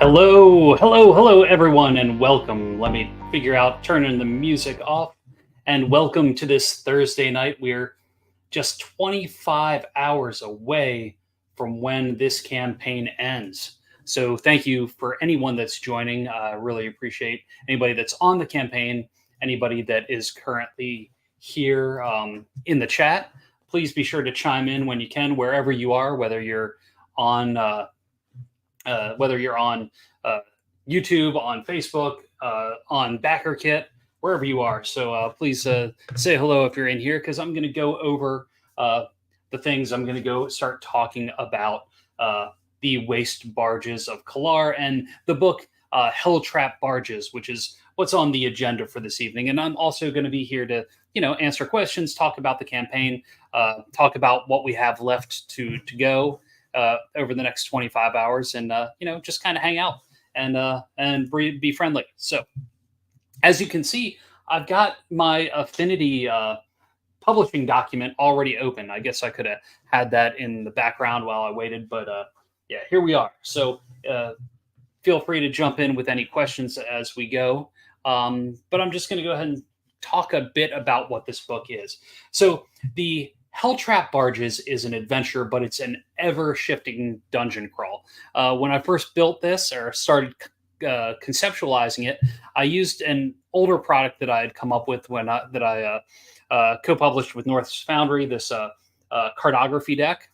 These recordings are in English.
Hello, everyone, and welcome. Let me figure out turning the music off. And welcome to this Thursday night. We're just 25 hours away from when this campaign ends. So, thank you for anyone that's joining. I really appreciate anybody that's on the campaign, anybody that is currently here in the chat. Please be sure to chime in when you can, wherever you are, on whether you're on uh, YouTube, on Facebook, on BackerKit, wherever you are. So please say hello if you're in here, because I'm going to go over uh, the things. I'm going to go start talking about the waste barges of Kalar and the book Helltrap Barges, which is what's on the agenda for this evening. And I'm also going to be here to, answer questions, talk about the campaign, talk about what we have left to go over the next 25 hours, and just kind of hang out and be friendly. So as you can see, I've got my Affinity publishing document already open. I guess I could have had that in the background while I waited, but yeah, here we are. So feel free to jump in with any questions as we go. But I'm just going to go ahead and talk a bit about what this book is. So the Helltrap Barges is an adventure, but it's an ever-shifting dungeon crawl. When I first built this or started conceptualizing it, I used an older product that I had come up with that I co-published with North's Foundry, this cartography deck,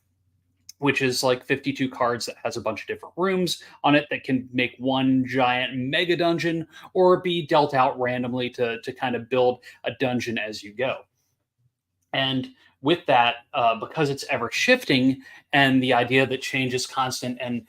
which is like 52 cards that has a bunch of different rooms on it that can make one giant mega dungeon or be dealt out randomly to kind of build a dungeon as you go. And with that, because it's ever shifting and the idea that change is constant, and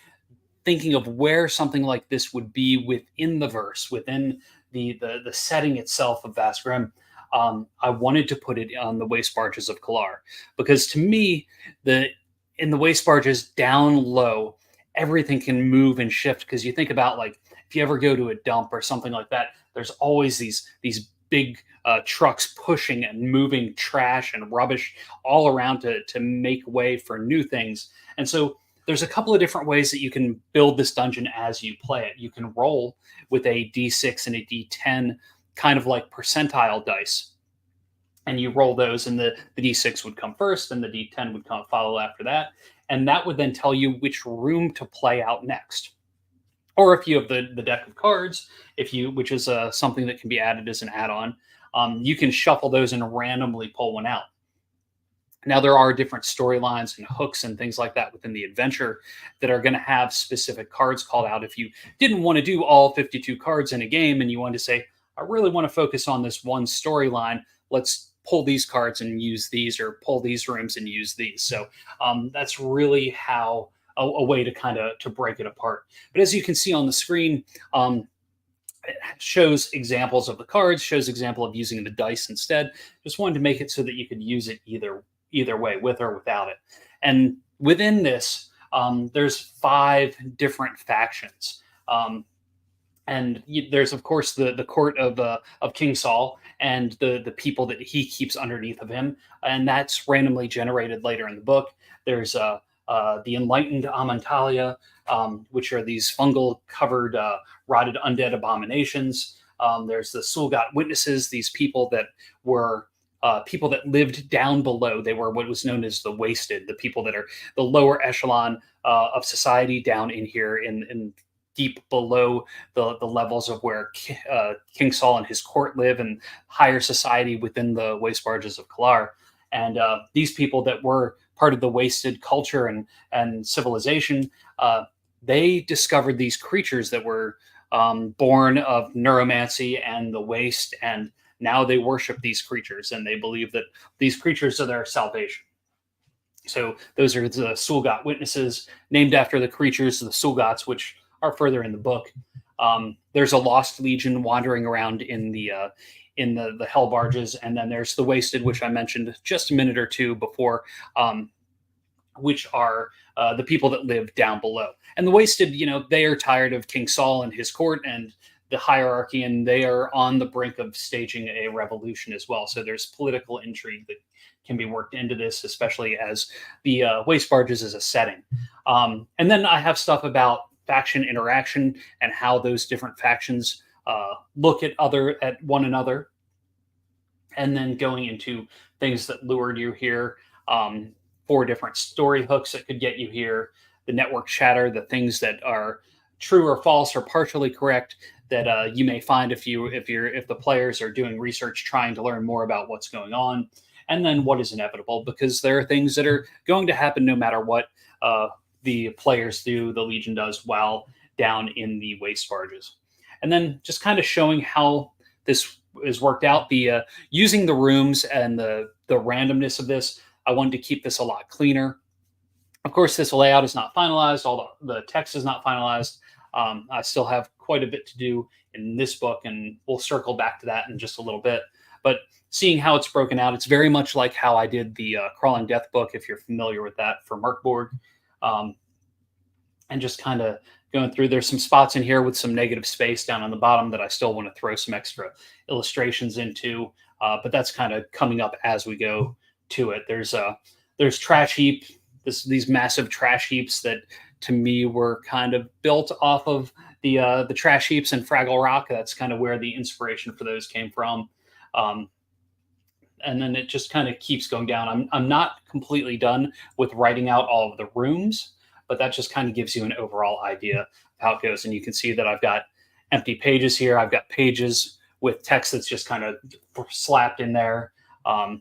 thinking of where something like this would be within the verse, within the setting itself of Vast Grimm, I wanted to put it on the waste barges of Kalar, because to me, in the waste barges down low, everything can move and shift. Because you think about, like, if you ever go to a dump or something like that, there's always these big trucks pushing and moving trash and rubbish all around to make way for new things. And so there's a couple of different ways that you can build this dungeon as you play it. You can roll with a d6 and a d10, kind of like percentile dice, and you roll those, and the d6 would come first and the d10 would follow after that, and that would then tell you which room to play out next. Or if you have the deck of cards, which is something that can be added as an add-on, you can shuffle those and randomly pull one out. Now, there are different storylines and hooks and things like that within the adventure that are going to have specific cards called out. If you didn't want to do all 52 cards in a game and you wanted to say, I really want to focus on this one storyline, let's pull these cards and use these, or pull these rooms and use these. So that's really how a way to kind of to break it apart. But as you can see on the screen, it shows examples of the cards, shows example of using the dice instead. Just wanted to make it so that you could use it either way, with or without it. And within this, there's 5 different factions. And there's, of course, the court of King Saul and the people that he keeps underneath of him, and that's randomly generated later in the book. There's the enlightened Amantalia, which are these fungal-covered, rotted undead abominations. There's the Sulgat witnesses, these people that were people that lived down below. They were what was known as the wasted, the people that are the lower echelon of society down in here in deep below the levels of where King Saul and his court live, and higher society within the waste barges of Kalar. And these people that were part of the wasted culture and civilization, they discovered these creatures that were born of neuromancy and the waste, and now they worship these creatures, and they believe that these creatures are their salvation. So those are the Sulgat witnesses, named after the creatures, the Sulgats, which are further in the book. There's a lost legion wandering around in the hell barges, and then there's the wasted, which I mentioned just a minute or two before, which are the people that live down below. And the wasted, they are tired of King Saul and his court and the hierarchy, and they are on the brink of staging a revolution as well. So there's political intrigue that can be worked into this, especially as the waste barges as a setting. And then I have stuff about faction interaction and how those different factions look at one another, and then going into things that lured you here, um, 4 different story hooks that could get you here, the network chatter, the things that are true or false or partially correct that you may find if the players are doing research trying to learn more about what's going on, and then what is inevitable, because there are things that are going to happen no matter what the players do, the Legion does, while down in the waste barges. And then just kind of showing how this is worked out. The using the rooms and the randomness of this, I wanted to keep this a lot cleaner. Of course, this layout is not finalized. All the text is not finalized. I still have quite a bit to do in this book, and we'll circle back to that in just a little bit. But seeing how it's broken out, it's very much like how I did the Crawling Death book, if you're familiar with that, for Merkborg. And just kind of going through. There's some spots in here with some negative space down on the bottom that I still want to throw some extra illustrations into, but that's kind of coming up as we go to it. There's trash heap, these massive trash heaps that to me were kind of built off of the trash heaps in Fraggle Rock. That's kind of where the inspiration for those came from. And then it just kind of keeps going down. I'm not completely done with writing out all of the rooms, but that just kind of gives you an overall idea of how it goes. And you can see that I've got empty pages here. I've got pages with text that's just kind of slapped in there. I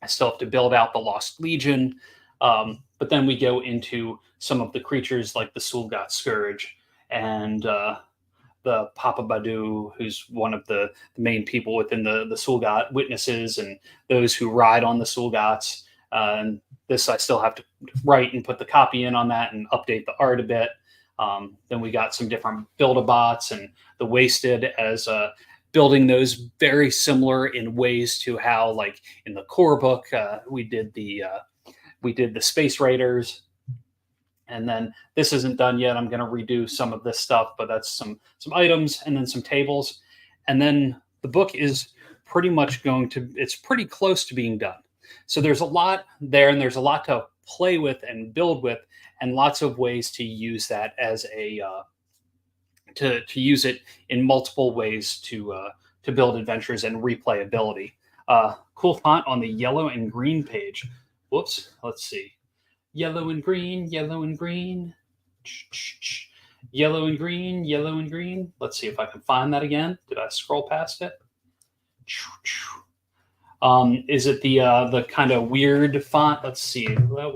still have to build out the Lost Legion. But then we go into some of the creatures like the Sulgat Scourge and the Papa Badu, who's one of the main people within the Sulgat witnesses and those who ride on the Sulgats. And this I still have to write and put the copy in on that and update the art a bit. Then we got some different Build-A-Bots and the Wasted as building those very similar in ways to how, like in the core book, we did the Space Raiders. And then this isn't done yet. I'm going to redo some of this stuff, but that's some items and then some tables. And then the book is pretty much it's pretty close to being done. So there's a lot there, and there's a lot to play with and build with, and lots of ways to use that as to use it in multiple ways to build adventures and replayability. Cool font on the yellow and green page. Whoops. Let's see. Yellow and green, yellow and green, yellow and green, yellow and green. Let's see if I can find that again. Did I scroll past it? Is it the kind of weird font? Let's see. That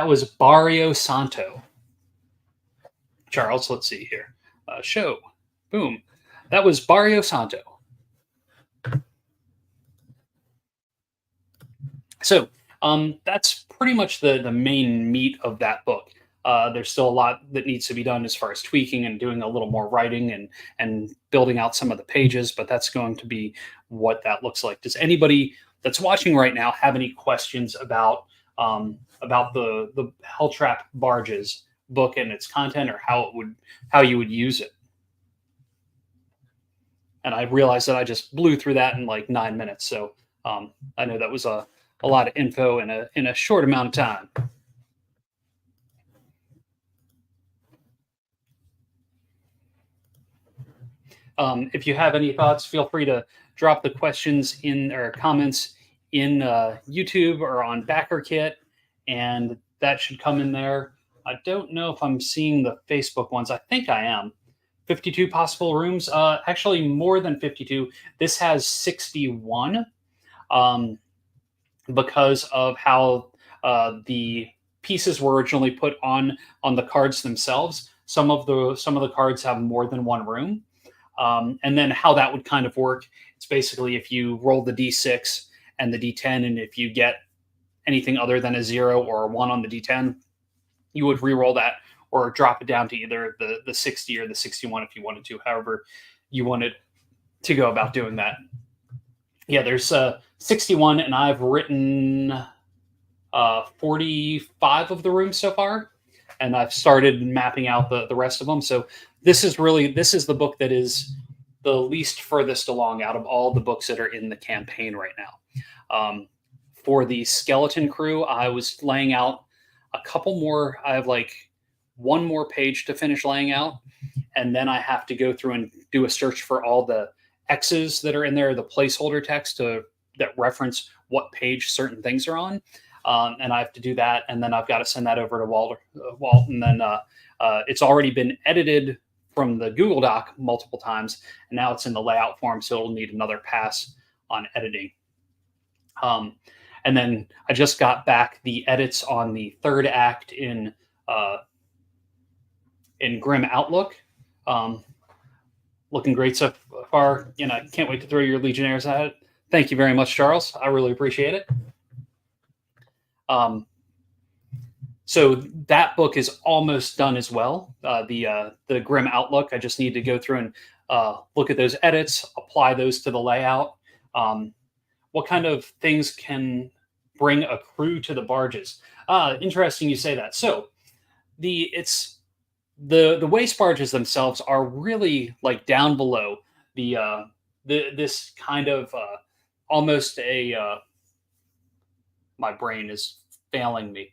was Barrio Santo. Charles, let's see here. Show. Boom. That was Barrio Santo. So that's pretty much the main meat of that book. There's still a lot that needs to be done as far as tweaking and doing a little more writing and building out some of the pages, but that's going to be what that looks like. Does anybody that's watching right now have any questions about the Helltrap Barges book and its content, or how you would use it? And I realized that I just blew through that in like 9 minutes, so I know that was a lot of info in a short amount of time. If you have any thoughts, feel free to drop the questions in or comments in YouTube or on BackerKit, and that should come in there. I don't know if I'm seeing the Facebook ones. I think I am. 52 possible rooms. Actually, more than 52. This has 61 because of how the pieces were originally put on the cards themselves. Some of the cards have more than one room. And then how that would kind of work, it's basically if you roll the D6 and the D10, and if you get anything other than a 0 or a 1 on the D10, you would re-roll that or drop it down to either the 60 or the 61 if you wanted to, however you wanted to go about doing that. Yeah, there's 61, and I've written 45 of the rooms so far, and I've started mapping out the rest of them. So this is the book that is the least furthest along out of all the books that are in the campaign right now. For the Skeleton Crew, I was laying out a couple more. I have like one more page to finish laying out, and then I have to go through and do a search for all the X's that are in there, the placeholder text that reference what page certain things are on. And I have to do that, and then I've got to send that over to Walt, and then it's already been edited from the Google Doc multiple times, and now it's in the layout form, so it'll need another pass on editing. And then I just got back the edits on the third act in Grimm Outlook. Looking great so far. Can't wait to throw your Legionnaires at it. Thank you very much, Charles. I really appreciate it. So that book is almost done as well. The Grimm Outlook. I just need to go through and look at those edits, apply those to the layout. What kind of things can bring a crew to the barges? Interesting you say that. So the waste barges themselves are really like down below this kind of almost a my brain is failing me.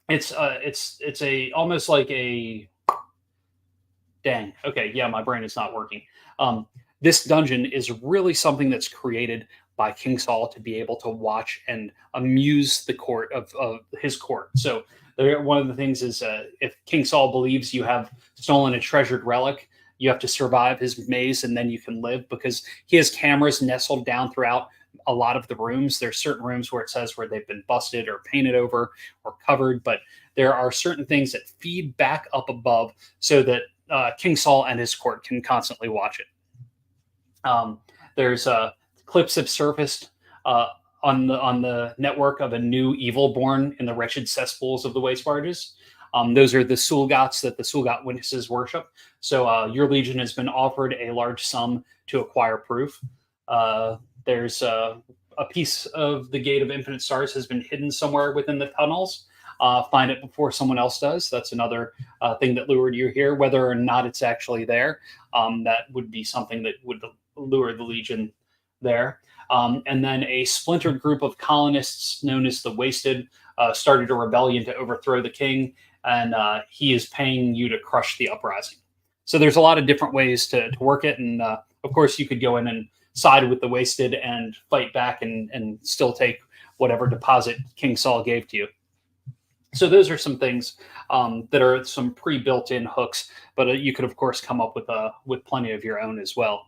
It's a almost like a dang. Okay, yeah, my brain is not working. This dungeon is really something that's created by King Saul to be able to watch and amuse the court of his court. So one of the things is if King Saul believes you have stolen a treasured relic, you have to survive his maze and then you can live, because he has cameras nestled down throughout a lot of the rooms. There's certain rooms where it says where they've been busted or painted over or covered, but there are certain things that feed back up above so that King Saul and his court can constantly watch it. There's clips have surfaced on the network of a new evil born in the wretched cesspools of the waste barges. Those are the Sulgots that the Sulgot witnesses worship. So your legion has been offered a large sum to acquire proof. There's a piece of the Gate of Infinite Stars has been hidden somewhere within the tunnels. Find it before someone else does. That's another thing that lured you here. Whether or not it's actually there, that would be something that would lure the Legion there. And then a splintered group of colonists known as the Wasted started a rebellion to overthrow the king, and he is paying you to crush the uprising. So there's a lot of different ways to work it, and of course you could go in and side with the Wasted and fight back and still take whatever deposit King Saul gave to you. So those are some things that are some pre-built-in hooks, but you could of course come up with plenty of your own as well.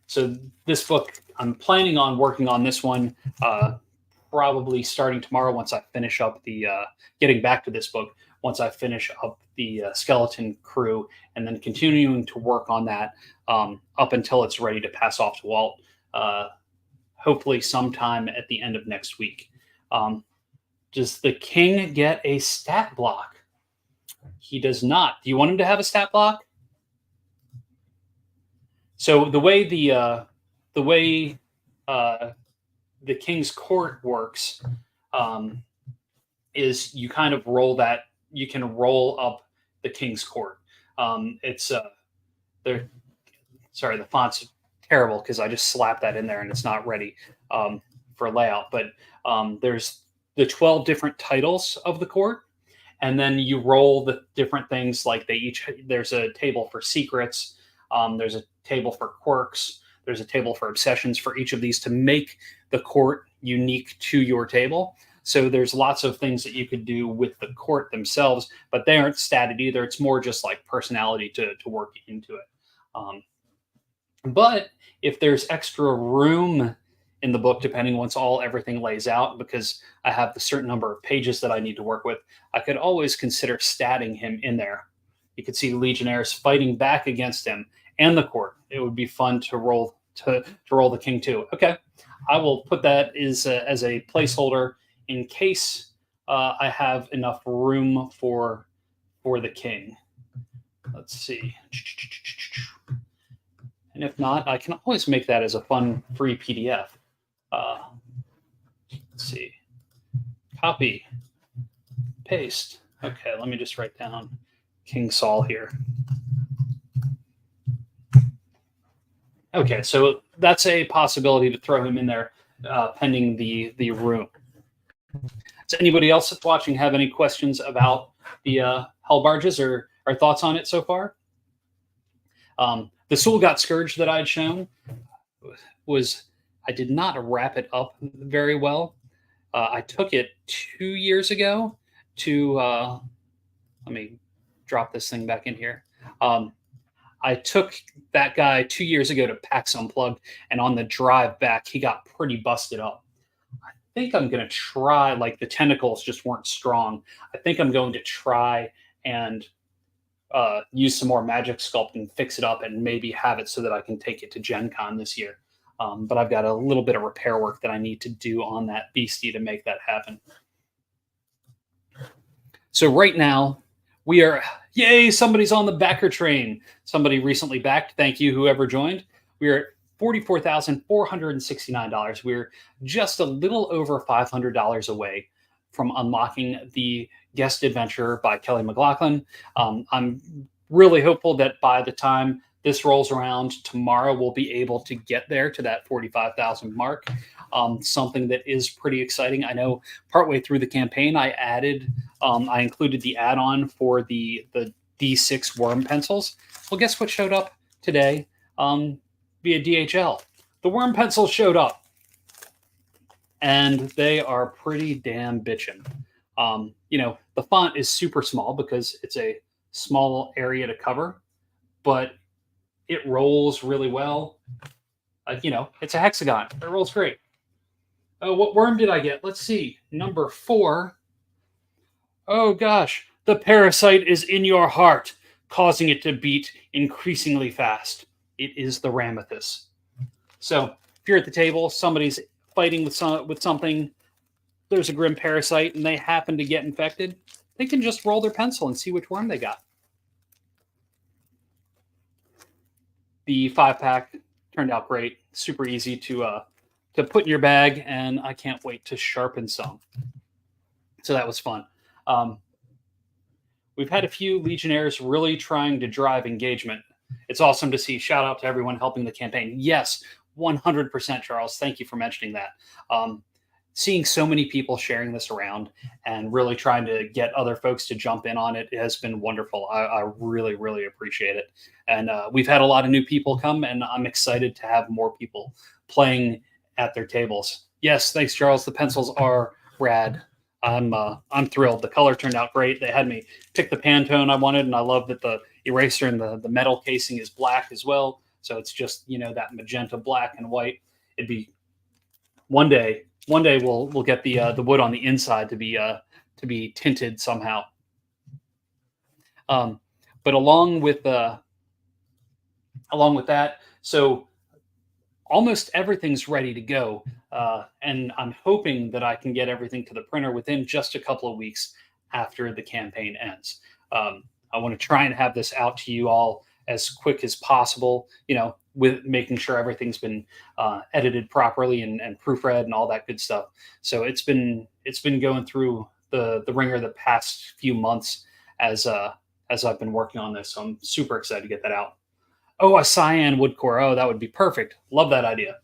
So this book, I'm planning on working on this one probably starting tomorrow once I finish up getting back to this book, once I finish up the skeleton crew, and then continuing to work on that up until it's ready to pass off to Walt, hopefully sometime at the end of next week. Does the king get a stat block? He does not. Do you want him to have a stat block? So the way the king's court works is you kind of roll that. You can roll up the king's court. It's there. Sorry, the font's terrible because I just slapped that in there and it's not ready for layout. But there's the 12 different titles of the court, and then you roll the different things. Like there's a table for secrets. There's a table for quirks. There's a table for obsessions for each of these to make the court unique to your table. So there's lots of things that you could do with the court themselves, but they aren't statted either. It's more just like personality to work into it. But if there's extra room in the book, depending once everything lays out, because I have the certain number of pages that I need to work with, I could always consider statting him in there. You could see legionnaires fighting back against him and the court. It would be fun to roll the king too. Okay, I will put that as a placeholder in case I have enough room for the king. Let's see. And if not, I can always make that as a fun free PDF. Let's see. Copy. Paste. Okay, let me just write down King Saul here. Okay, so that's a possibility to throw him in there pending the room. Does anybody else that's watching have any questions about the Hell Barges or thoughts on it so far? The Soul Got Scourge that I had shown was, I did not wrap it up very well. I took it 2 years ago to, let me drop this thing back in here. I took that guy 2 years ago to PAX Unplugged, and on the drive back, he got pretty busted up. I think I'm going to try, like the tentacles just weren't strong. I think I'm going to try and use some more magic sculpt and fix it up and maybe have it so that I can take it to Gen Con this year. But I've got a little bit of repair work that I need to do on that beastie to make that happen. So right now, we are, yay, somebody's on the backer train. Somebody recently backed. Thank you, whoever joined. We are at $44,469. We're just a little over $500 away from unlocking the Guest Adventure by Kelly McLaughlin. I'm really hopeful that by the time this rolls around tomorrow, we'll be able to get there to that 45,000 mark. Something that is pretty exciting. I know partway through the campaign, I included the add-on for the D6 worm pencils. Well, guess what showed up today via DHL? The worm pencils showed up, and they are pretty damn bitchin'. The font is super small because it's a small area to cover, but it rolls really well. It's a hexagon. It rolls great. Oh, what worm did I get? Let's see. Number 4. Oh, gosh. The parasite is in your heart, causing it to beat increasingly fast. It is the Ramethus. So if you're at the table, somebody's fighting with something, there's a Grimm parasite, and they happen to get infected, they can just roll their pencil and see which worm they got. The 5-pack turned out great. Super easy to put in your bag, and I can't wait to sharpen some. So that was fun. We've had a few Legionnaires really trying to drive engagement. It's awesome to see. Shout out to everyone helping the campaign. Yes, 100%, Charles. Thank you for mentioning that. Seeing so many people sharing this around and really trying to get other folks to jump in on it has been wonderful. I really, really appreciate it. And we've had a lot of new people come, and I'm excited to have more people playing at their tables. Yes, thanks, Charles. The pencils are rad. I'm thrilled. The color turned out great. They had me pick the Pantone I wanted, and I love that the eraser and the metal casing is black as well. So it's just, that magenta, black, and white. It'd be one day we'll get the wood on the inside to be tinted somehow. But along with that, so almost everything's ready to go, and I'm hoping that I can get everything to the printer within just a couple of weeks after the campaign ends. I want to try and have this out to you all as quick as possible, with making sure everything's been edited properly and proofread and all that good stuff. So it's been going through the ringer the past few months as I've been working on this. So I'm super excited to get that out. Oh, a cyan wood core. Oh, that would be perfect. Love that idea.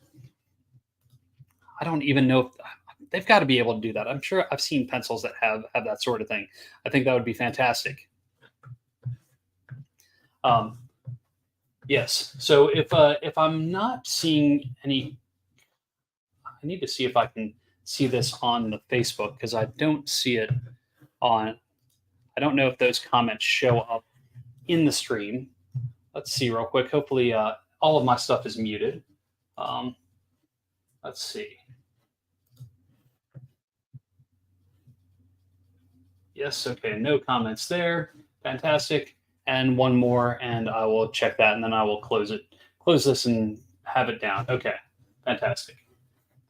I don't even know if they've got to be able to do that. I'm sure I've seen pencils that have that sort of thing. I think that would be fantastic. Yes. So if I'm not seeing any, I need to see if I can see this on the Facebook, because I don't see it on. I don't know if those comments show up in the stream. Let's see real quick. Hopefully, all of my stuff is muted. Let's see. Yes. Okay. No comments there. Fantastic. And one more, and I will check that, and then I will close this and have it down. Okay, fantastic.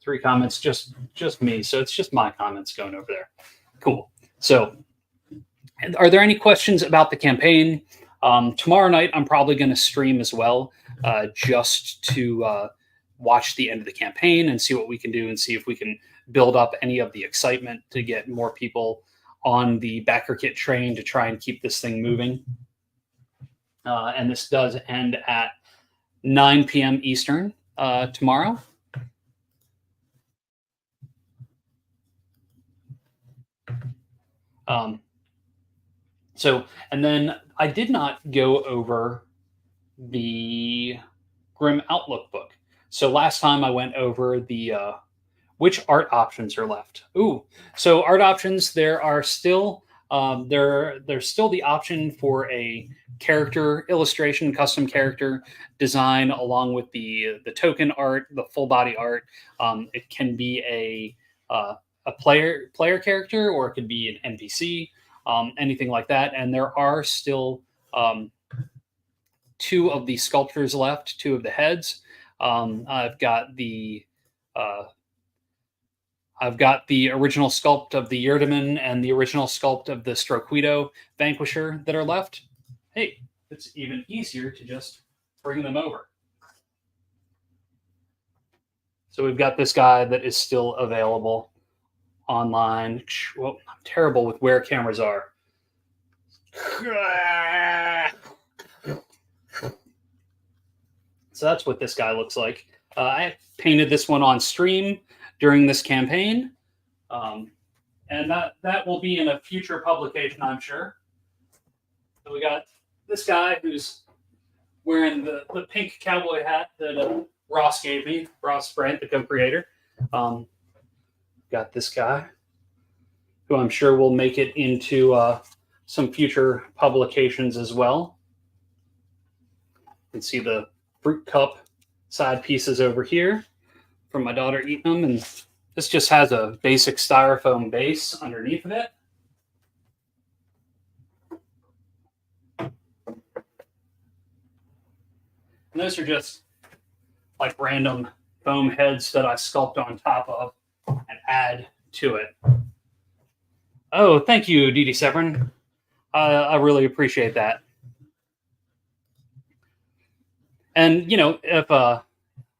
3 comments, just me. So it's just my comments going over there. Cool. So are there any questions about the campaign? Tomorrow night, I'm probably going to stream as well, just to watch the end of the campaign and see what we can do and see if we can build up any of the excitement to get more people on the backer kit train to try and keep this thing moving. And this does end at 9 p.m. Eastern tomorrow. So, and then I did not go over the Grimm Outlook book. So last time I went over the which art options are left. Ooh, so art options, there are still there's still the option for a character illustration, custom character design, along with the token art, the full body art. It can be a player character, or it could be an NPC, anything like that. And there are still two of the sculptures left, two of the heads. I've got uh, I've got the original sculpt of the Yurdaman and the original sculpt of the Stroquido Vanquisher that are left. Hey, it's even easier to just bring them over. So we've got this guy that is still available online. Well, I'm terrible with where cameras are. So that's what this guy looks like. I painted this one on stream during this campaign. And that will be in a future publication, I'm sure. So we got this guy who's wearing the pink cowboy hat that Ross gave me, Ross Brent, the co-creator. Got this guy who I'm sure will make it into some future publications as well. You can see the fruit cup side pieces over here from my daughter eating them, and this just has a basic styrofoam base underneath of it. And those are just like random foam heads that I sculpt on top of and add to it. Oh, thank you, Dee Dee Severin. I really appreciate that. And if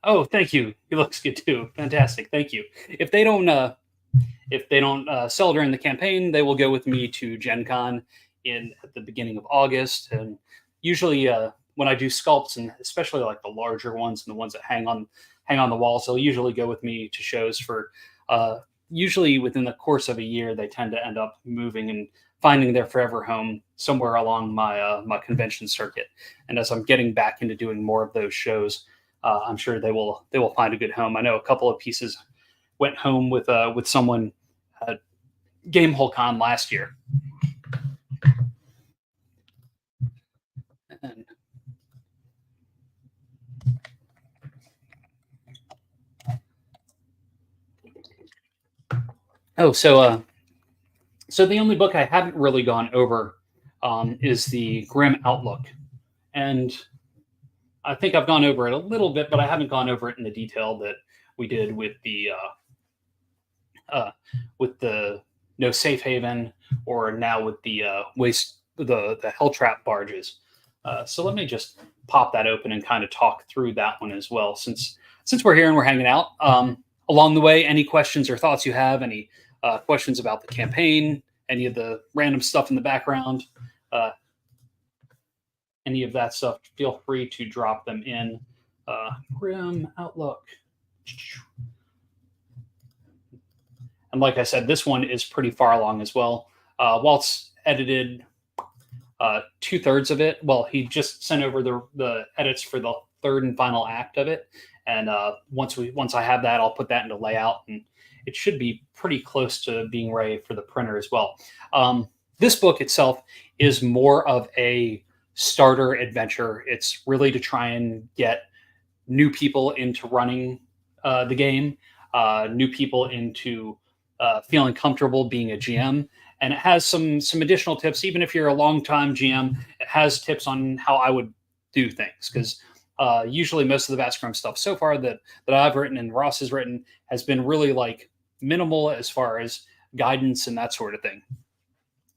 oh, thank you. He looks good too. Fantastic. Thank you. If they don't sell during the campaign, they will go with me to Gen Con at the beginning of August. And usually when I do sculpts, and especially like the larger ones and the ones that hang on the walls, they'll usually go with me to shows for usually within the course of a year. They tend to end up moving and finding their forever home somewhere along my convention circuit. And as I'm getting back into doing more of those shows, I'm sure they will find a good home. I know a couple of pieces went home with someone at Gamehole Con last year. And so the only book I haven't really gone over is the Grimm Outlook, and I think I've gone over it a little bit, but I haven't gone over it in the detail that we did with the No Safe Haven, or now with the the Helltrap barges. So let me just pop that open and kind of talk through that one as well, since we're here and we're hanging out. Along the way, any questions or thoughts you have, any questions about the campaign, any of the random stuff in the background, any of that stuff, feel free to drop them in. Grimm Outlook. And like I said, this one is pretty far along as well. Walt's edited 2/3 of it. Well, he just sent over the edits for the third and final act of it. And once I have that, I'll put that into layout, and it should be pretty close to being ready for the printer as well. This book itself is more of a starter adventure. It's really to try and get new people into running the game, new people into feeling comfortable being a GM. And it has some additional tips. Even if you're a long-time GM, it has tips on how I would do things, because usually most of the Vast Grimm stuff so far that I've written and Ross has written has been really like minimal as far as guidance and that sort of thing.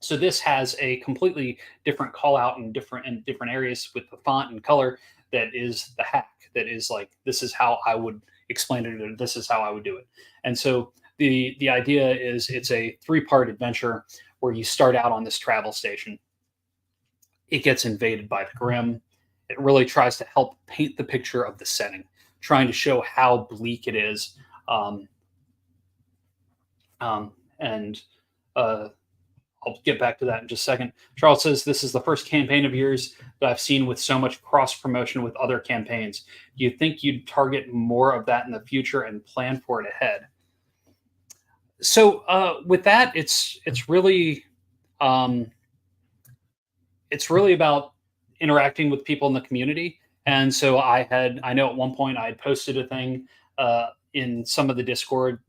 So this has a completely different call out in different areas with the font and color. That is the hack. That is like, this is how I would explain it, or this is how I would do it. And so the idea is, it's a 3-part adventure where you start out on this travel station. It gets invaded by the Grimm. It really tries to help paint the picture of the setting, trying to show how bleak it is. And I'll get back to that in just a second. Charles says this is the first campaign of yours that I've seen with so much cross promotion with other campaigns. Do you think you'd target more of that in the future and plan for it ahead? So with that, um, it's really about interacting with people in the community. And so I know at one point I had posted a thing in some of the Discord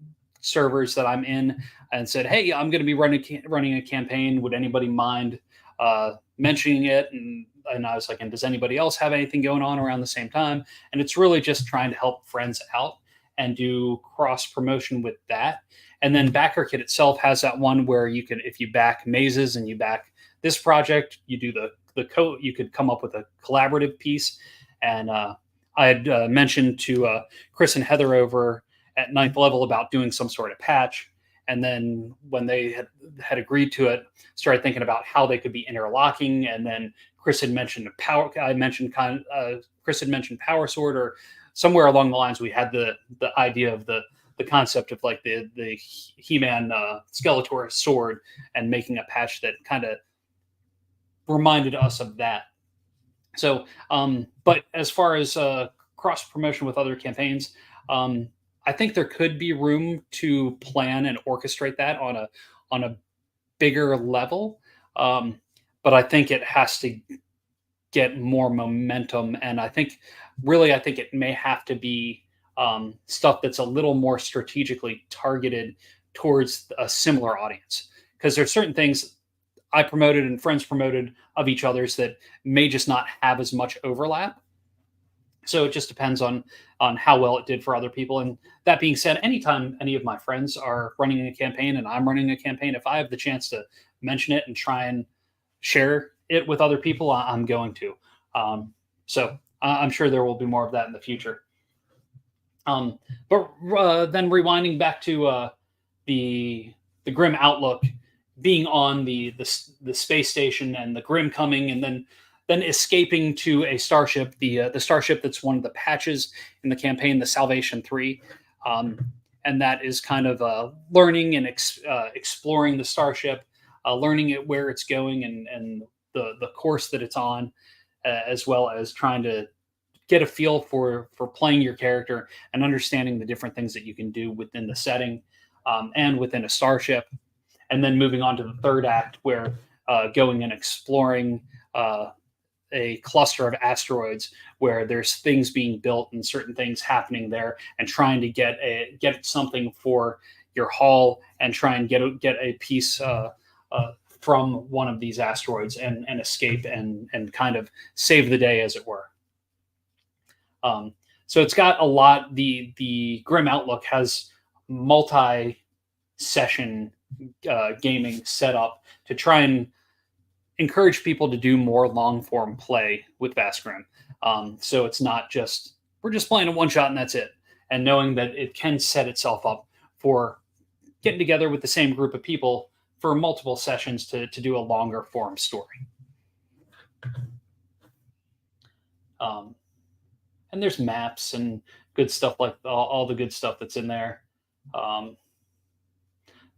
servers that I'm in and said, "Hey, I'm going to be running a campaign. Would anybody mind mentioning it?" And I was like, "And does anybody else have anything going on around the same time?" And it's really just trying to help friends out and do cross promotion with that. And then Backer Kit itself has that one where you can, if you back mazes and you back this project, you do the code. You could come up with a collaborative piece. And I had mentioned to Chris and Heather over at ninth level about doing some sort of patch. And then when they had agreed to it, started thinking about how they could be interlocking. And then Chris had mentioned power. Chris had mentioned Power Sword, or somewhere along the lines we had the idea of the concept of like the He-Man Skeletor sword, and making a patch that kind of reminded us of that. So, but as far as cross promotion with other campaigns, I think there could be room to plan and orchestrate that on a bigger level. But I think it has to get more momentum, and I think it may have to be stuff that's a little more strategically targeted towards a similar audience, because there's certain things I promoted and friends promoted of each other's that may just not have as much overlap. So it just depends on how well it did for other people. And that being said, anytime any of my friends are running a campaign and I'm running a campaign, if I have the chance to mention it and try and share it with other people, I'm going to. So I'm sure there will be more of that in the future. But then rewinding back to the Grimm outlook, being on the space station, and the Grimm coming, and then escaping to a starship, the starship that's one of the patches in the campaign, the Salvation 3. And that is kind of learning and exploring the starship, learning where it's going, and the course that it's on, as well as trying to get a feel for playing your character and understanding the different things that you can do within the setting, and within a starship. And then moving on to the third act, where going and exploring a cluster of asteroids where there's things being built and certain things happening there, and trying to get something for your haul, and try and get a piece from one of these asteroids, and escape and kind of save the day, as it were. So it's got a lot. The Grimm Outlook has multi-session gaming set up to try and encourage people to do more long form play with Vast Grimm. So it's not just we're just playing a one shot and that's it, and knowing that it can set itself up for getting together with the same group of people for multiple sessions to do a longer form story. And there's maps and good stuff, like all the good stuff that's in there.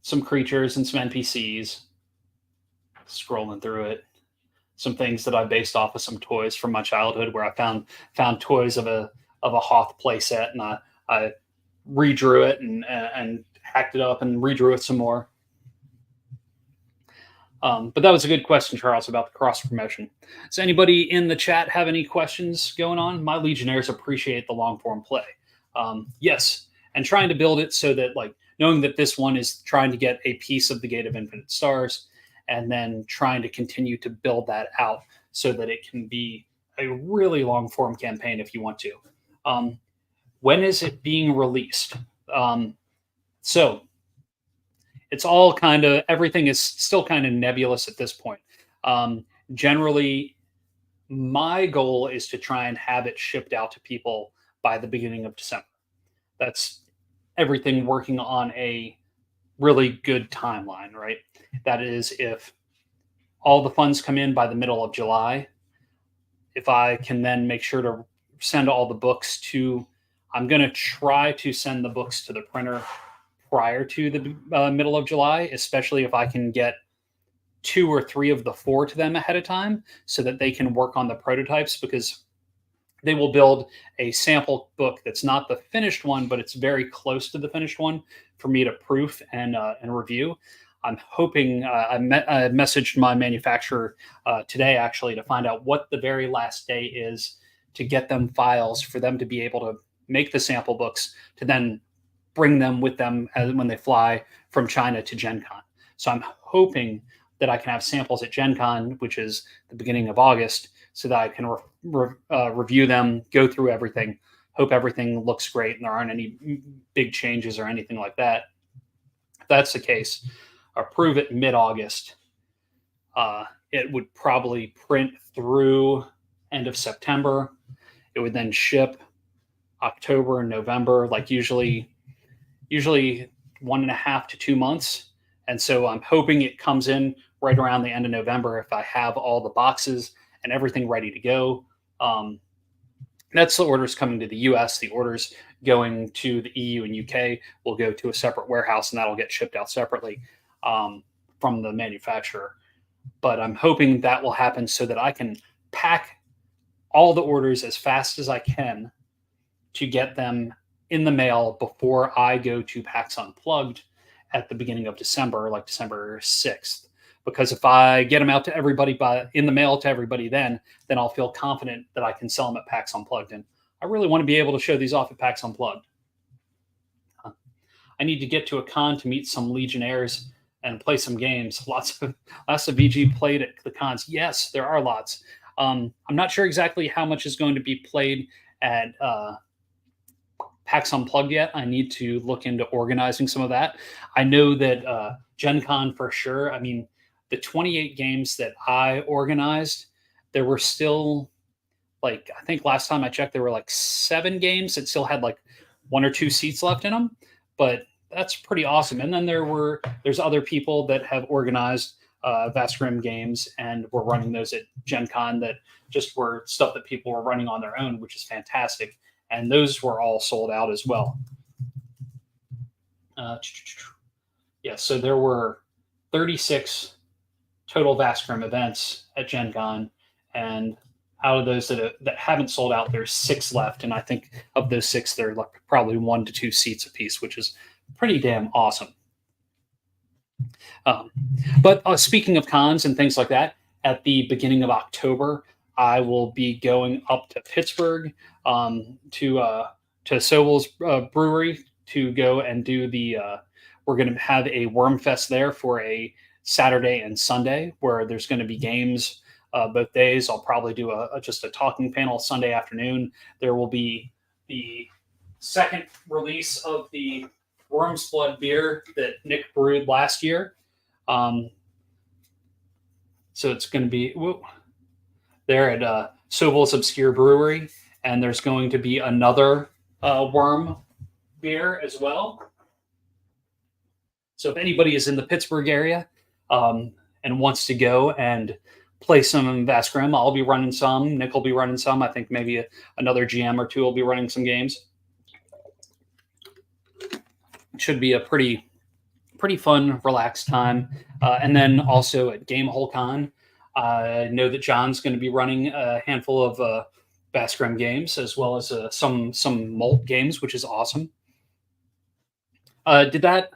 Some creatures and some NPCs. Scrolling through it, some things that I based off of some toys from my childhood, where I found toys of a Hoth playset, and I redrew it and hacked it up and redrew it some more. But that was a good question, Charles, about the cross promotion. Does anybody in the chat have any questions going on? My Legionnaires appreciate the long form play. Yes, and trying to build it so that, like, knowing that this one is trying to get a piece of the Gate of Infinite Stars, and then trying to continue to build that out so that it can be a really long form campaign if you want to. When is it being released? So it's all kind of, everything is still kind of nebulous at this point. Generally, my goal is to try and have it shipped out to people by the beginning of December. That's everything working on a really good timeline, right? That is, if all the funds come in by the middle of July, if I can then make sure to send all the books to, I'm going to try to send the books to the printer prior to the middle of July, especially if I can get 2 or 3 of the 4 to them ahead of time so that they can work on the prototypes, because they will build a sample book that's not the finished one, but it's very close to the finished one for me to proof and review. I'm hoping I messaged my manufacturer today actually to find out what the very last day is to get them files for them to be able to make the sample books to then bring them with them when they fly from China to Gen Con. So I'm hoping that I can have samples at Gen Con, which is the beginning of August, so that I can review them, go through everything, hope everything looks great and there aren't any big changes or anything like that. If that's the case, approve it mid-August. It would probably print through end of September. It would then ship October and November, like usually 1.5 to 2 months. And so I'm hoping it comes in right around the end of November if I have all the boxes and everything ready to go. That's the orders coming to the US. The orders going to the EU and UK will go to a separate warehouse, and that'll get shipped out separately from the manufacturer. But I'm hoping that will happen so that I can pack all the orders as fast as I can to get them in the mail before I go to PAX Unplugged at the beginning of December, like December 6th. Because if I get them out to everybody in the mail to everybody then I'll feel confident that I can sell them at PAX Unplugged. And I really want to be able to show these off at PAX Unplugged. I need to get to a con to meet some Legionnaires and play some games. Lots of VG played at the cons. Yes, there are lots. I'm not sure exactly how much is going to be played at PAX Unplugged yet. I need to look into organizing some of that. I know that Gen Con for sure. I mean, the 28 games that I organized, there were still, like, I think last time I checked, there were like 7 games that still had like 1 or 2 seats left in them. But that's pretty awesome. And then there's other people that have organized Vast Grimm games and were running those at Gen Con that just were stuff that people were running on their own, which is fantastic. And those were all sold out as well. Yeah, so there were 36 total Vast Grimm events at Gen Con, and out of those that haven't sold out, there's 6 left, and I think of those 6, they're like probably 1 to 2 seats apiece, which is pretty damn awesome. But Speaking of cons and things like that, at the beginning of October, I will be going up to Pittsburgh to Sobel's brewery to go and do we're going to have a Worm Fest there for a Saturday and Sunday, where there's going to be games both days. I'll probably do just a talking panel Sunday afternoon. There will be the second release of the Worm's Blood beer that Nick brewed last year. So it's going to be there at Sobel's Obscure Brewery, and there's going to be another Worm beer as well. So if anybody is in the Pittsburgh area and wants to go and play some Vast Grimm, I'll be running some. Nick will be running some. I think maybe another GM or two will be running some games. It should be a pretty fun, relaxed time. And then also at Game Hole Con, I know that John's going to be running a handful of Vast Grimm games, as well as some Molt games, which is awesome. Did that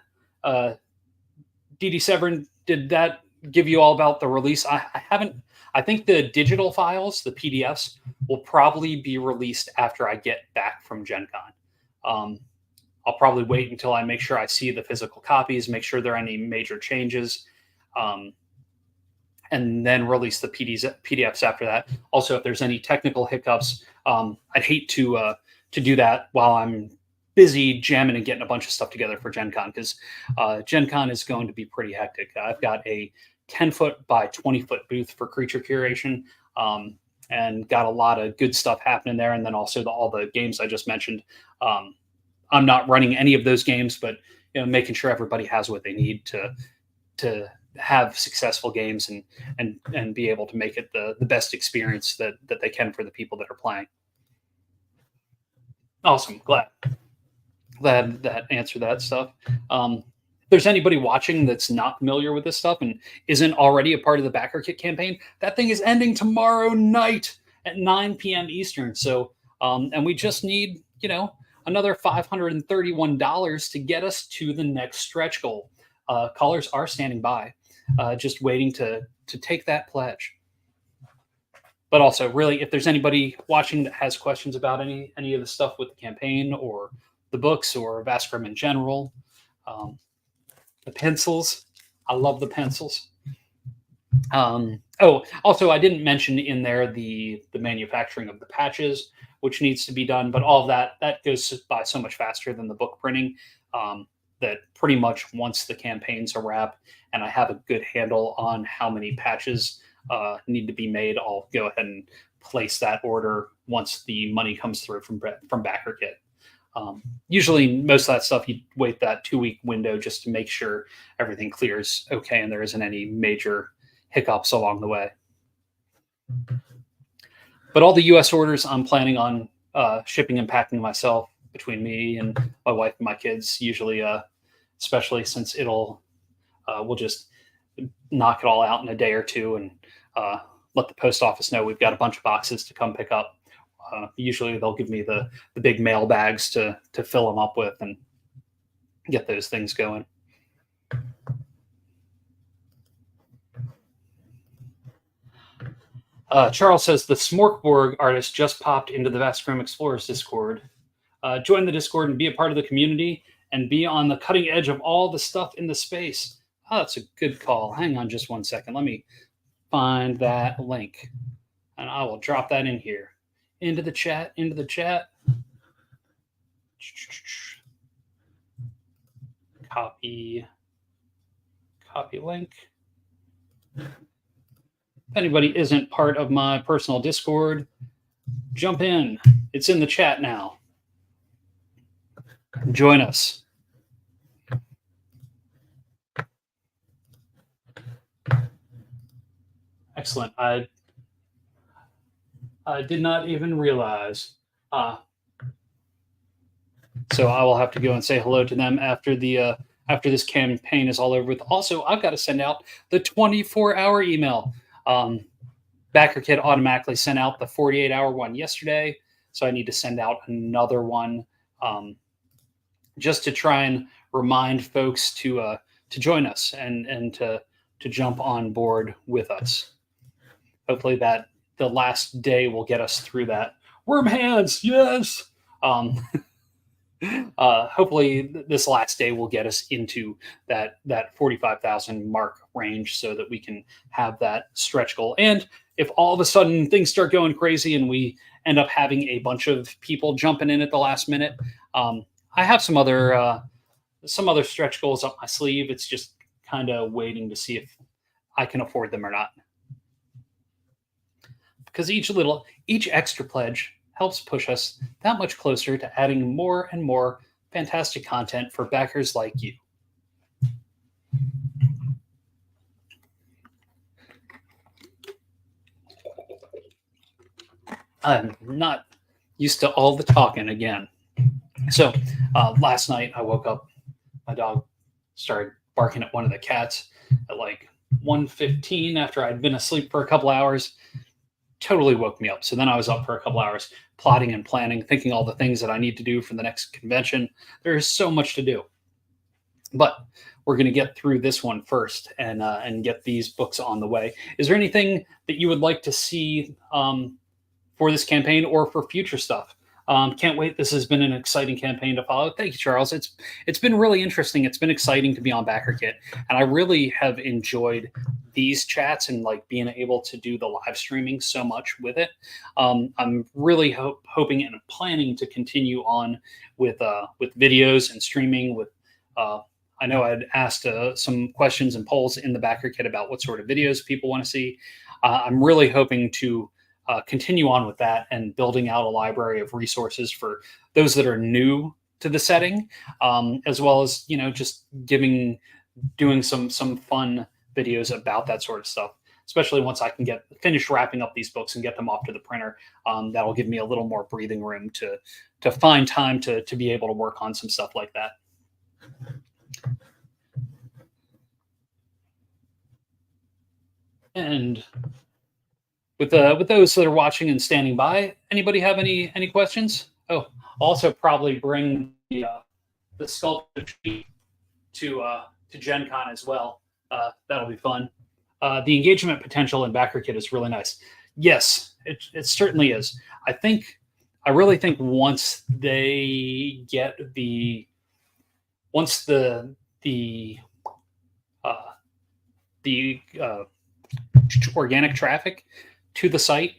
DD Severin, did that give you all about the release? I haven't. I think the digital files, the PDFs, will probably be released after I get back from Gen Con. I'll probably wait until I make sure I see the physical copies, make sure there are any major changes, and then release the PDFs after that. Also, if there's any technical hiccups, I'd hate to do that while I'm busy jamming and getting a bunch of stuff together for Gen Con, because Gen Con is going to be pretty hectic. I've got a 10-foot by 20-foot booth for creature curation, and got a lot of good stuff happening there. And then also all the games I just mentioned. I'm not running any of those games, but making sure everybody has what they need to have successful games and be able to make it the best experience that they can for the people that are playing. Awesome. Glad that answered that stuff. there's anybody watching that's not familiar with this stuff and isn't already a part of the Backer Kit campaign, that thing is ending tomorrow night at 9 p.m. Eastern. So, and we just need, another $531 to get us to the next stretch goal. Callers are standing by, just waiting to take that pledge. But also, really, if there's anybody watching that has questions about any of the stuff with the campaign or the books or Vast Grimm in general, the pencils, I love the pencils. Also, I didn't mention in there the manufacturing of the patches, which needs to be done, but all of that goes by so much faster than the book printing. That pretty much once the campaign's a wrap and I have a good handle on how many patches need to be made, I'll go ahead and place that order once the money comes through from Backer Kit. Usually most of that stuff, you wait that 2-week window just to make sure everything clears okay and there isn't any major hiccups along the way. But all the US orders I'm planning on shipping and packing myself between me and my wife and my kids, usually, especially since we'll just knock it all out in a day or two and let the post office know we've got a bunch of boxes to come pick up. Usually they'll give me the big mail bags to fill them up with and get those things going. Charles says the Smorkborg artist just popped into the Vast Grimm Explorers Discord. Join the Discord and be a part of the community and be on the cutting edge of all the stuff in the space. Oh, that's a good call. Hang on just one second. Let me find that link and I will drop that in here. Into the chat. Copy link. If anybody isn't part of my personal Discord, jump in. It's in the chat now. Join us. Excellent. I did not even realize. So I will have to go and say hello to them after this campaign is all over with. Also, I've got to send out the 24-hour email. Backer Kit automatically sent out the 48-hour one yesterday, so I need to send out another one just to try and remind folks to join us and to jump on board with us. Hopefully that the last day will get us through that. Worm hands, yes. Hopefully this last day will get us into that 45,000 mark range so that we can have that stretch goal. And if all of a sudden things start going crazy and we end up having a bunch of people jumping in at the last minute, I have some other stretch goals up my sleeve. It's just kind of waiting to see if I can afford them or not. Because each extra pledge helps push us that much closer to adding more and more fantastic content for backers like you. I'm not used to all the talking again. So last night I woke up, my dog started barking at one of the cats at like 1:15 after I'd been asleep for a couple hours. Totally woke me up. So then I was up for a couple hours plotting and planning, thinking all the things that I need to do for the next convention. There is so much to do. But we're going to get through this one first and get these books on the way. Is there anything that you would like to see for this campaign or for future stuff? Can't wait. This has been an exciting campaign to follow. Thank you, Charles. It's been really interesting. It's been exciting to be on Backer Kit, and I really have enjoyed these chats and like being able to do the live streaming so much with it. I'm really hoping and planning to continue on with videos and streaming. With I know I'd asked some questions and polls in the Backer Kit about what sort of videos people want to see. I'm really hoping to continue on with that and building out a library of resources for those that are new to the setting, as well as, just doing some fun videos about that sort of stuff, especially once I can finish wrapping up these books and get them off to the printer. That'll give me a little more breathing room to find time to be able to work on some stuff like that. And with those that are watching and standing by, anybody have any questions? Oh, also probably bring the sculpture to Gen Con as well. That'll be fun. The engagement potential in Backer Kit is really nice. Yes, it certainly is. I really think once they get once uh, the organic traffic to the site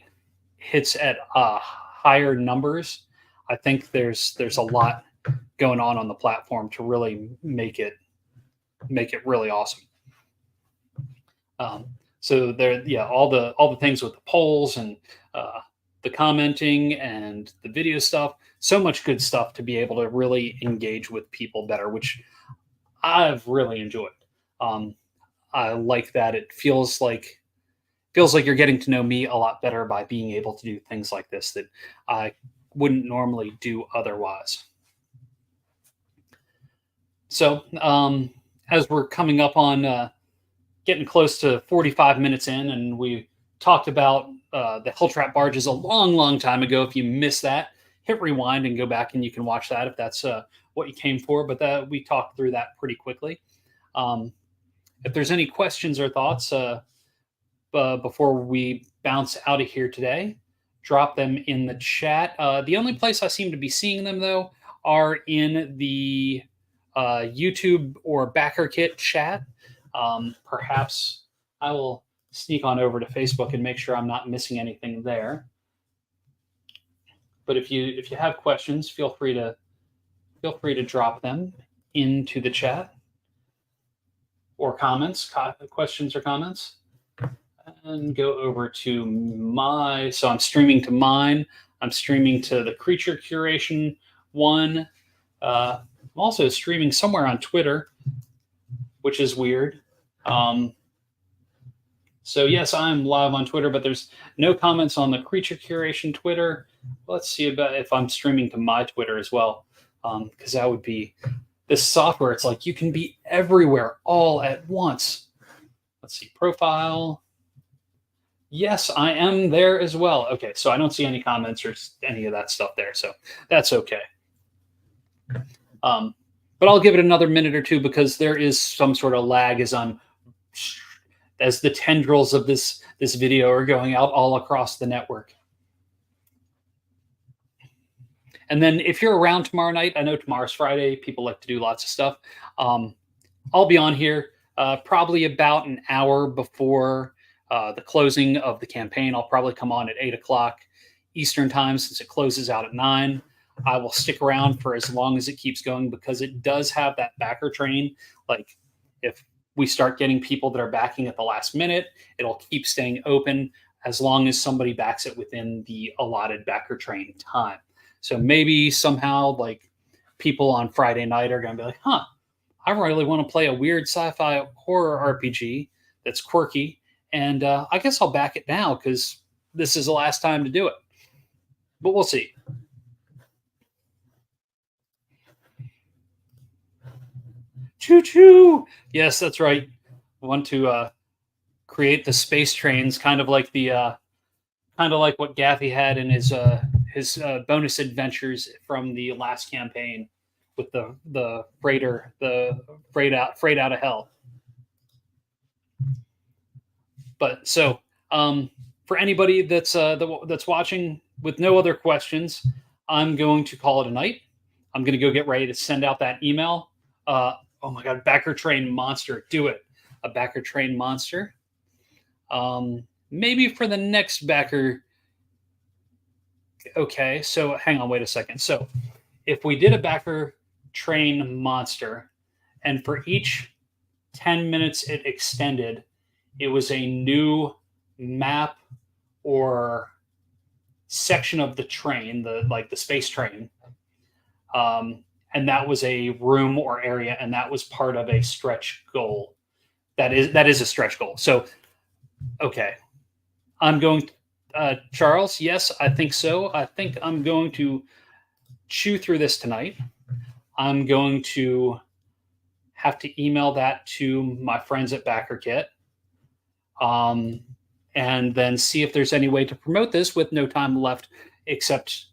hits at higher numbers, I think there's a lot going on the platform to really make it really awesome. So there, yeah, all the things with the polls and the commenting and the video stuff, so much good stuff to be able to really engage with people better, which I've really enjoyed. I like that it feels like you're getting to know me a lot better by being able to do things like this that I wouldn't normally do otherwise. So as we're coming up on getting close to 45 minutes in, and we talked about the Helltrap barges a long time ago. If you missed that, hit rewind and go back and you can watch that if that's what you came for. But we talked through that pretty quickly. If there's any questions or thoughts before we bounce out of here today, drop them in the chat. The only place I seem to be seeing them, though, are in the YouTube or Backer Kit chat. Perhaps I will sneak on over to Facebook and make sure I'm not missing anything there. But if you have questions, feel free to drop them into the chat, or questions or comments. And go over to so I'm streaming to mine. I'm streaming to the Creature Curation one. I'm also streaming somewhere on Twitter, which is weird. So yes, I'm live on Twitter, but there's no comments on the Creature Curation Twitter. Let's see about if I'm streaming to my Twitter as well, because that would be this software. It's like you can be everywhere all at once. Let's see, profile. Yes, I am there as well. Okay, so I don't see any comments or any of that stuff there, so that's okay. But I'll give it another minute or two because there is some sort of lag as the tendrils of this video are going out all across the network. And then if you're around tomorrow night, I know tomorrow's Friday, people like to do lots of stuff. I'll be on here probably about an hour before the closing of the campaign. I'll probably come on at 8 o'clock Eastern time since it closes out at 9. I will stick around for as long as it keeps going because it does have that backer train. Like if we start getting people that are backing at the last minute, it'll keep staying open as long as somebody backs it within the allotted backer train time. So maybe somehow like people on Friday night are going to be like, I really want to play a weird sci-fi horror RPG that's quirky. And I guess I'll back it now because this is the last time to do it. But we'll see. Choo-choo! Yes, that's right. I want to create the space trains, kind of like what Gaffy had in his bonus adventures from the last campaign with the freighter, the freight out of hell. But so for anybody that's watching with no other questions, I'm going to call it a night. I'm going to go get ready to send out that email. Oh my God, backer train monster, do it. A backer train monster. Maybe for the next backer. Okay, so hang on, wait a second. So if we did a backer train monster, and for each 10 minutes it extended, it was a new map or section of the train, the space train. And that was a room or area, and that was part of a stretch goal. That is a stretch goal. So, okay, I'm going, Charles. Yes, I think so. I think I'm going to chew through this tonight. I'm going to have to email that to my friends at BackerKit. and then see if there's any way to promote this with no time left except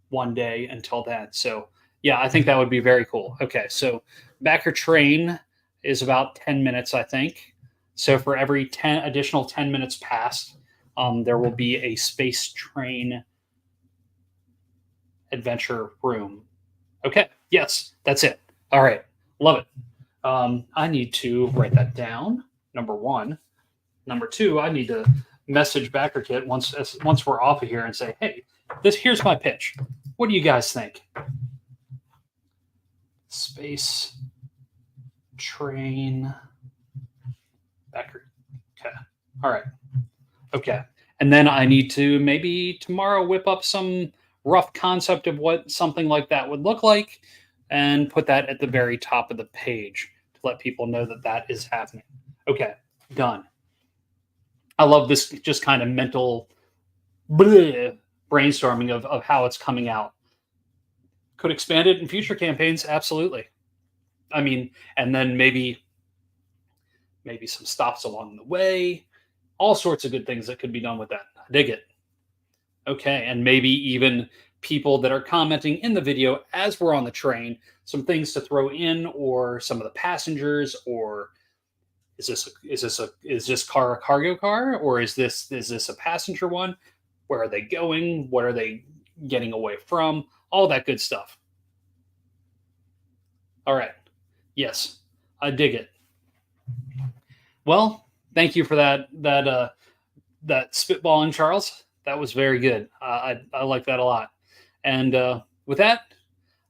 one day until then. So, yeah, I think that would be very cool. Okay, so backer train is about 10 minutes, I think. So for every 10 additional 10 minutes passed, there will be a space train adventure room. Okay, yes, that's it. All right, love it. I need to write that down. Number one. Number two, I need to message BackerKit once we're off of here and say, hey, here's my pitch. What do you guys think? Space train Backer. Okay. All right. Okay. And then I need to maybe tomorrow whip up some rough concept of what something like that would look like and put that at the very top of the page to let people know that that is happening. Okay. Done. I love this just kind of mental brainstorming of how it's coming out. Could expand it in future campaigns, absolutely. I mean, and then maybe some stops along the way, all sorts of good things that could be done with that. I dig it. Okay, and maybe even people that are commenting in the video as we're on the train, some things to throw in, or some of the passengers, or is this car a cargo car, or is this a passenger one? Where are they going? What are they getting away from? All that good stuff. All right. Yes, I dig it. Well, thank you for that spitballing, Charles. That was very good. I like that a lot. And with that,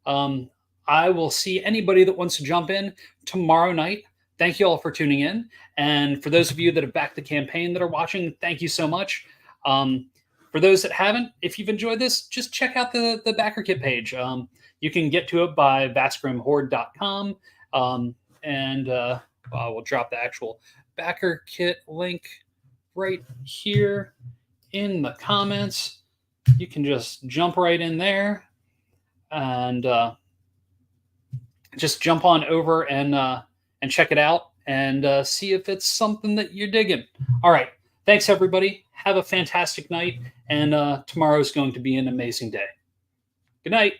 I will see anybody that wants to jump in tomorrow night. Thank you all for tuning in. And for those of you that have backed the campaign that are watching, thank you so much. For those that haven't, if you've enjoyed this, just check out the BackerKit page. You can get to it by vastgrimhorde.com. And we'll drop the actual BackerKit link right here in the comments. You can just jump right in there and just jump on over and check it out and see if it's something that you're digging. All right. Thanks, everybody. Have a fantastic night. And tomorrow is going to be an amazing day. Good night.